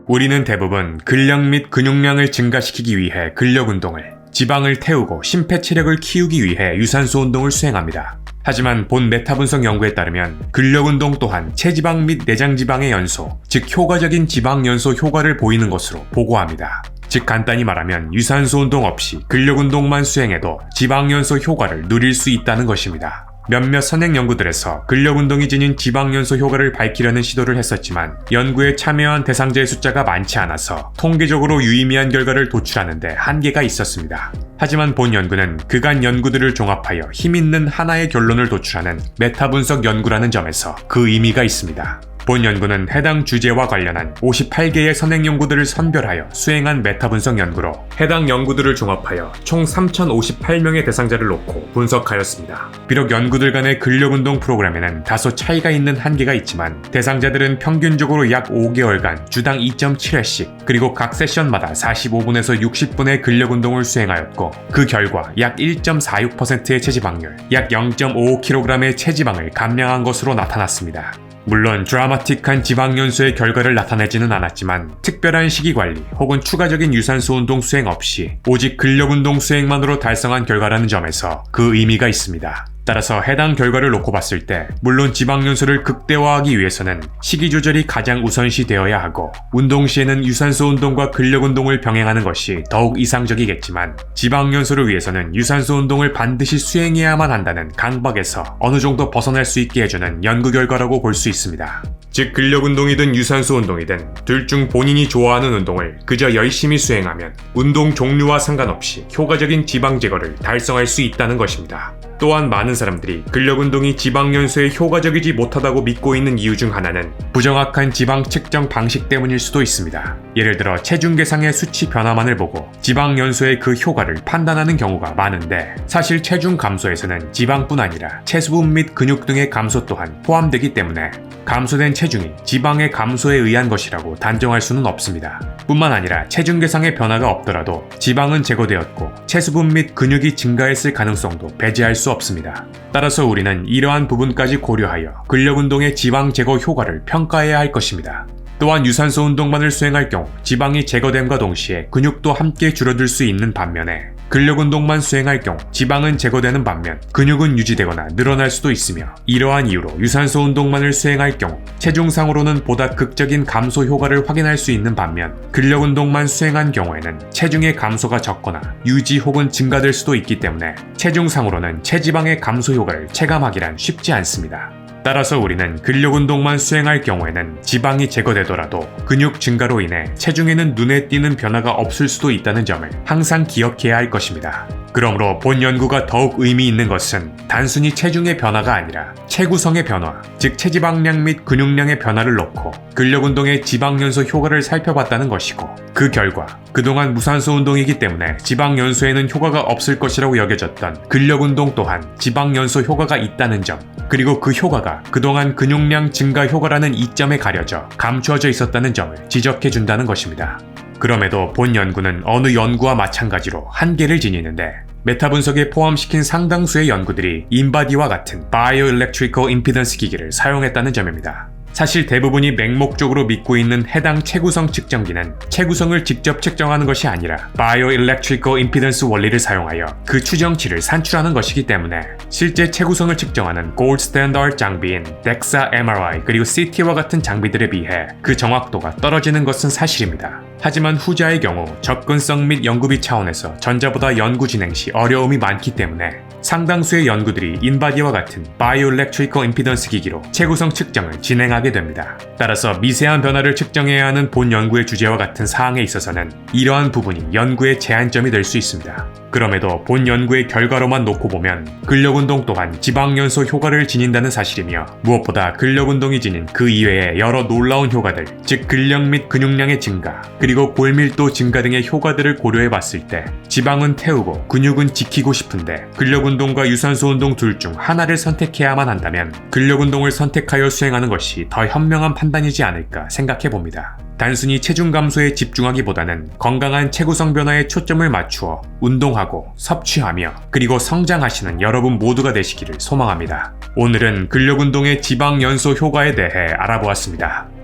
우리는 대부분 근력 및 근육량을 증가시키기 위해 근력 운동을, 지방을 태우고 심폐체력을 키우기 위해 유산소 운동을 수행합니다. 하지만 본 메타 분석 연구에 따르면 근력 운동 또한 체지방 및 내장 지방의 연소, 즉 효과적인 지방 연소 효과를 보이는 것으로 보고합니다. 즉 간단히 말하면 유산소 운동 없이 근력 운동만 수행해도 지방 연소 효과를 누릴 수 있다는 것입니다. 몇몇 선행 연구들에서 근력 운동이 지닌 지방 연소 효과를 밝히려는 시도를 했었지만 연구에 참여한 대상자의 숫자가 많지 않아서 통계적으로 유의미한 결과를 도출하는데 한계가 있었습니다. 하지만 본 연구는 그간 연구들을 종합하여 힘있는 하나의 결론을 도출하는 메타 분석 연구라는 점에서 그 의미가 있습니다. 본 연구는 해당 주제와 관련한 58개의 선행 연구들을 선별하여 수행한 메타 분석 연구로 해당 연구들을 종합하여 총 3,058명의 대상자를 놓고 분석하였습니다. 비록 연구들 간의 근력 운동 프로그램에는 다소 차이가 있는 한계가 있지만 대상자들은 평균적으로 약 5개월간 주당 2.7회씩 그리고 각 세션마다 45분에서 60분의 근력 운동을 수행하였고 그 결과 약 1.46%의 체지방률, 약 0.55kg의 체지방을 감량한 것으로 나타났습니다. 물론 드라마틱한 지방 연소의 결과를 나타내지는 않았지만 특별한 식이관리 혹은 추가적인 유산소 운동 수행 없이 오직 근력 운동 수행만으로 달성한 결과라는 점에서 그 의미가 있습니다. 따라서 해당 결과를 놓고 봤을 때 물론 지방 연소를 극대화하기 위해서는 식이 조절이 가장 우선시 되어야 하고 운동 시에는 유산소 운동과 근력 운동을 병행하는 것이 더욱 이상적이겠지만 지방 연소를 위해서는 유산소 운동을 반드시 수행해야만 한다는 강박에서 어느 정도 벗어날 수 있게 해주는 연구 결과라고 볼 수 있습니다. 즉 근력 운동이든 유산소 운동이든 둘 중 본인이 좋아하는 운동을 그저 열심히 수행하면 운동 종류와 상관없이 효과적인 지방 제거를 달성할 수 있다는 것입니다. 또한 많은 사람들이 근력 운동이 지방 연소에 효과적이지 못하다고 믿고 있는 이유 중 하나는 부정확한 지방 측정 방식 때문일 수도 있습니다. 예를 들어 체중 계상의 수치 변화만을 보고 지방 연소의 그 효과를 판단하는 경우가 많은데 사실 체중 감소에서는 지방뿐 아니라 체수분 및 근육 등의 감소 또한 포함되기 때문에 감소된 체중이 지방의 감소에 의한 것이라고 단정할 수는 없습니다. 뿐만 아니라 체중 계상의 변화가 없더라도 지방은 제거되었고 체수분 및 근육이 증가했을 가능성도 배제할 수 없습니다. 따라서 우리는 이러한 부분까지 고려하여 근력 운동의 지방 제거 효과를 평가해야 할 것입니다. 또한 유산소 운동만을 수행할 경우 지방이 제거됨과 동시에 근육도 함께 줄어들 수 있는 반면에 근력 운동만 수행할 경우 지방은 제거되는 반면 근육은 유지되거나 늘어날 수도 있으며 이러한 이유로 유산소 운동만을 수행할 경우 체중상으로는 보다 극적인 감소 효과를 확인할 수 있는 반면 근력 운동만 수행한 경우에는 체중의 감소가 적거나 유지 혹은 증가될 수도 있기 때문에 체중상으로는 체지방의 감소 효과를 체감하기란 쉽지 않습니다. 따라서 우리는 근력 운동만 수행할 경우에는 지방이 제거되더라도 근육 증가로 인해 체중에는 눈에 띄는 변화가 없을 수도 있다는 점을 항상 기억해야 할 것입니다. 그러므로 본 연구가 더욱 의미 있는 것은 단순히 체중의 변화가 아니라 체구성의 변화, 즉 체지방량 및 근육량의 변화를 놓고 근력 운동의 지방 연소 효과를 살펴봤다는 것이고 그 결과 그동안 무산소 운동이기 때문에 지방 연소에는 효과가 없을 것이라고 여겨졌던 근력 운동 또한 지방 연소 효과가 있다는 점, 그리고 그 효과가 그동안 근육량 증가 효과라는 이점에 가려져 감추어져 있었다는 점을 지적해 준다는 것입니다. 그럼에도 본 연구는 어느 연구와 마찬가지로 한계를 지니는데 메타 분석에 포함시킨 상당수의 연구들이 인바디와 같은 바이오일렉트리컬 임피던스 기기를 사용했다는 점입니다. 사실 대부분이 맹목적으로 믿고 있는 해당 체구성 측정기는 체구성을 직접 측정하는 것이 아니라 바이오일렉트리컬 임피던스 원리를 사용하여 그 추정치를 산출하는 것이기 때문에 실제 체구성을 측정하는 골드 스탠더드 장비인 DEXA MRI 그리고 CT와 같은 장비들에 비해 그 정확도가 떨어지는 것은 사실입니다. 하지만 후자의 경우 접근성 및 연구비 차원에서 전자보다 연구 진행 시 어려움이 많기 때문에 상당수의 연구들이 인바디와 같은 바이오일렉트리컬 임피던스 기기로 체구성 측정을 진행하게 됩니다. 따라서 미세한 변화를 측정해야 하는 본 연구의 주제와 같은 사항에 있어서는 이러한 부분이 연구의 제한점이 될 수 있습니다. 그럼에도 본 연구의 결과로만 놓고 보면 근력 운동 또한 지방 연소 효과를 지닌다는 사실이며 무엇보다 근력 운동이 지닌 그 이외의 여러 놀라운 효과들, 즉 근력 및 근육량의 증가, 그리고 골밀도 증가 등의 효과들을 고려해 봤을 때 지방은 태우고 근육은 지키고 싶은데 근력 운동과 유산소 운동 둘 중 하나를 선택해야만 한다면 근력 운동을 선택하여 수행하는 것이 더 현명한 판단이지 않을까 생각해 봅니다. 단순히 체중 감소에 집중하기보다는 건강한 체구성 변화에 초점을 맞추어 운동하고 섭취하며 그리고 성장하시는 여러분 모두가 되시기를 소망합니다. 오늘은 근력 운동의 지방 연소 효과에 대해 알아보았습니다.